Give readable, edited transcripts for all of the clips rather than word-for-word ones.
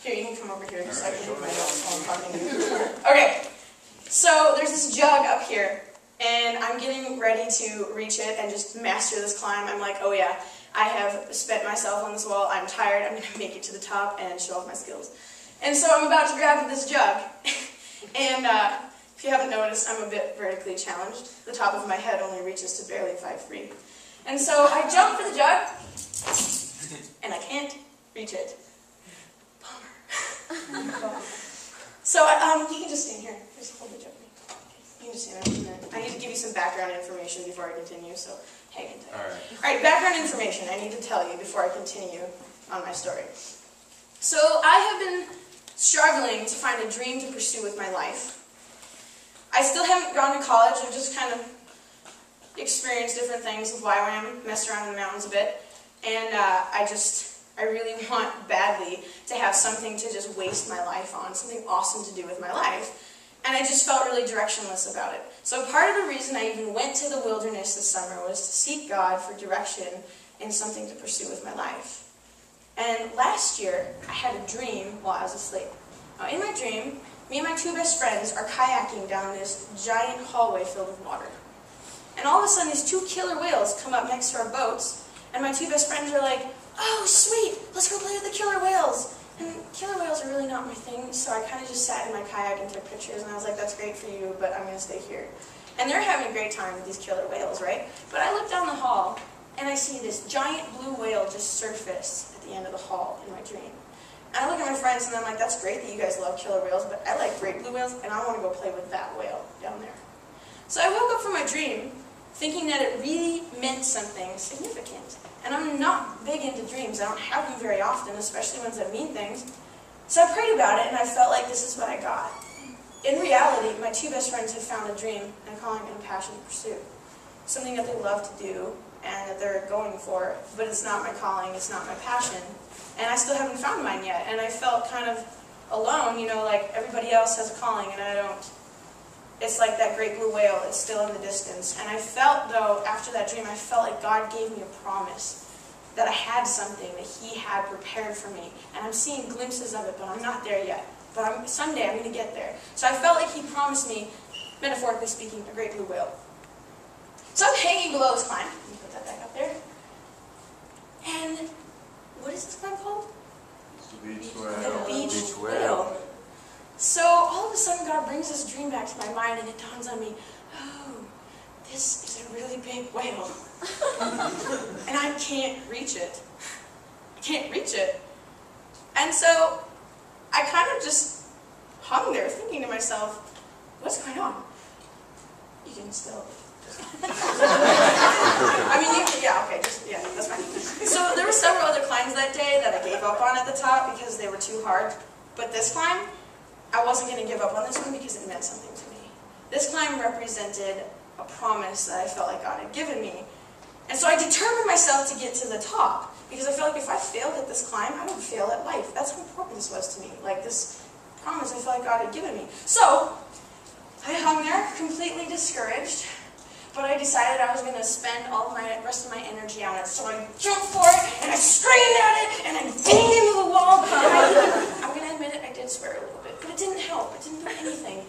Here, you can come over here so I can read my notes while I'm talking to you. Okay, so there's this jug up here, and I'm getting ready to reach it and just master this climb. I'm like, oh yeah, I have spent myself on this wall. I'm tired. I'm going to make it to the top and show off my skills. And so I'm about to grab this jug. And if you haven't noticed, I'm a bit vertically challenged. The top of my head only reaches to barely 5'3". And so I jump for the jug, and I can't reach it. Bummer. So you can just stand here. Just hold the jug. You can just stand there for a minute. I need to give you some background information before I continue, so hang in tight. Alright, background information I need to tell you before I continue on my story. So I have been struggling to find a dream to pursue with my life. I still haven't gone to college. I've just kind of experienced different things with YWAM, messed around in the mountains a bit, and I really want badly to have something to just waste my life on, something awesome to do with my life. And I just felt really directionless about it. So part of the reason I even went to the wilderness this summer was to seek God for direction and something to pursue with my life. And last year, I had a dream while I was asleep. Now, in my dream, me and my two best friends are kayaking down this giant hallway filled with water. And all of a sudden, these two killer whales come up next to our boats, and my two best friends are like, oh, sweet, let's go play with the killer whales. And killer whales are really not my thing, so I kind of just sat in my kayak and took pictures, and I was like, that's great for you, but I'm going to stay here. And they're having a great time with these killer whales, right? But I look down the hall, and I see this giant blue whale just surface at the end of the hall in my dream. And I look at my friends, and I'm like, that's great that you guys love killer whales, but I like great blue whales, and I want to go play with that whale down there. So I woke up from my dream thinking that it really meant something significant. And I'm not big into dreams. I don't have them very often, especially ones that mean things. So I prayed about it, and I felt like this is what I got. In reality, my two best friends had found a dream and a calling and a passion to pursue. Something that they love to do and that they're going for, but it's not my calling, it's not my passion. And I still haven't found mine yet. And I felt kind of alone, you know, like everybody else has a calling and I don't. It's like that great blue whale, it's still in the distance. And I felt, though, after that dream, I felt like God gave me a promise that I had something that He had prepared for me. And I'm seeing glimpses of it, but I'm not there yet. But someday I'm going to get there. So I felt like He promised me, metaphorically speaking, a great blue whale. So I'm hanging below this climb. Let me put that back up there. And what is this climb called? It's the beach whale. The beach whale. So all of a sudden God brings this dream back to my mind and it dawns on me, oh, this is a really big whale. And I can't reach it. I can't reach it. And so I kind of just hung there thinking to myself, what's going on? You can still... I mean, yeah, that's fine. So there were several other climbs that day that I gave up on at the top because they were too hard. But this climb, I wasn't going to give up on this one because it meant something to me. This climb represented a promise that I felt like God had given me. And so I determined myself to get to the top because I felt like if I failed at this climb, I would fail at life. That's how important this was to me. Like this promise I felt like God had given me. So I hung there completely discouraged. But I decided I was going to spend all the rest of my energy on it. So I jumped for it, and I screamed at it, and I banged into the wall. And I'm going to admit it, I did swear a little bit. But it didn't help. It didn't do anything.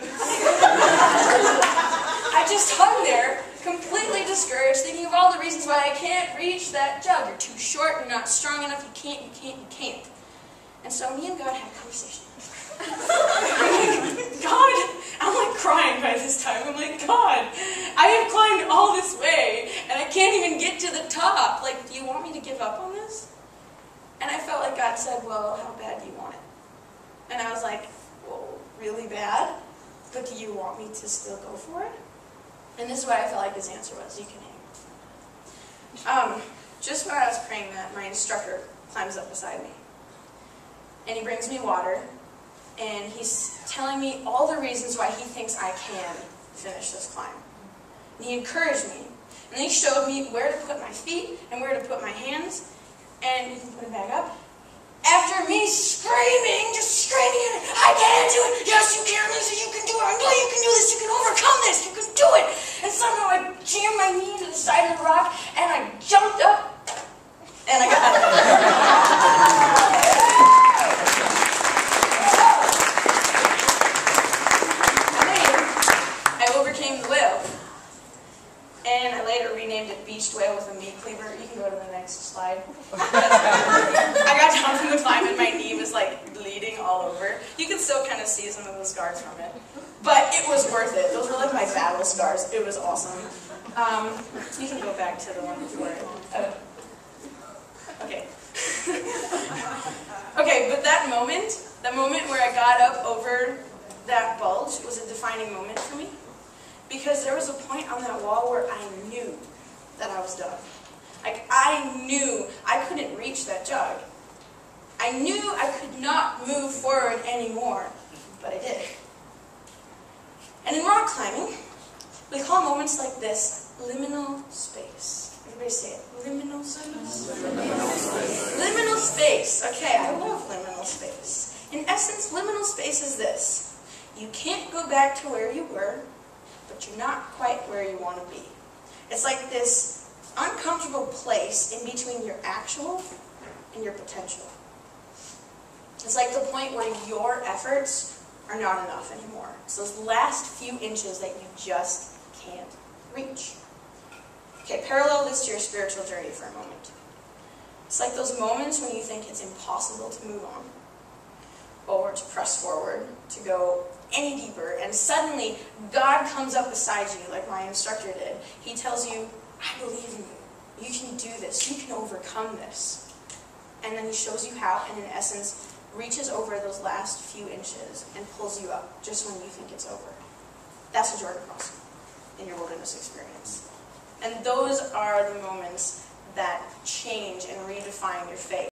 I just hung there, completely discouraged, thinking of all the reasons why I can't reach that jug. You're too short, you're not strong enough, you can't. And so me and God had a conversation. God, I'm like crying by this time. I'm like, God, I have climbed all this way, and I can't even get to the top. Like, do you want me to give up on this? And I felt like God said, well, how bad do you want it? And I was like, well, really bad? But do you want me to still go for it? And this is what I felt like His answer was. You can hang. Just when I was praying that, my instructor climbs up beside me. And he brings me water. And he's telling me all the reasons why he thinks I can finish this climb. And he encouraged me. And then he showed me where to put my feet and where to put my hands. And you can put it back up. After me screaming, just screaming at it, I can do it! Yes, you can, Lisa, you can do it! I know you can do this! You can overcome this! You can do it! And somehow I jammed my knee to the side of the rock, and I jumped up, and I got it. to see some of those scars from it. But it was worth it. Those were like my battle scars. It was awesome. You can go back to the one before it. Okay. Okay, but that moment where I got up over that bulge was a defining moment for me. Because there was a point on that wall where I knew that I was done. Like, I knew I couldn't reach that jug. I knew I could not move forward anymore, but I did. And in rock climbing, we call moments like this liminal space. Everybody say it. Liminal space? Liminal space. Okay, I love liminal space. In essence, liminal space is this. You can't go back to where you were, but you're not quite where you want to be. It's like this uncomfortable place in between your actual and your potential. It's like the point where your efforts are not enough anymore. It's those last few inches that you just can't reach. Okay, parallel this to your spiritual journey for a moment. It's like those moments when you think it's impossible to move on, or to press forward, to go any deeper, and suddenly God comes up beside you, like my instructor did. He tells you, I believe in you. You can do this. You can overcome this. And then he shows you how, and in essence, reaches over those last few inches and pulls you up just when you think it's over. That's a Jordan crossing in your wilderness experience. And those are the moments that change and redefine your faith.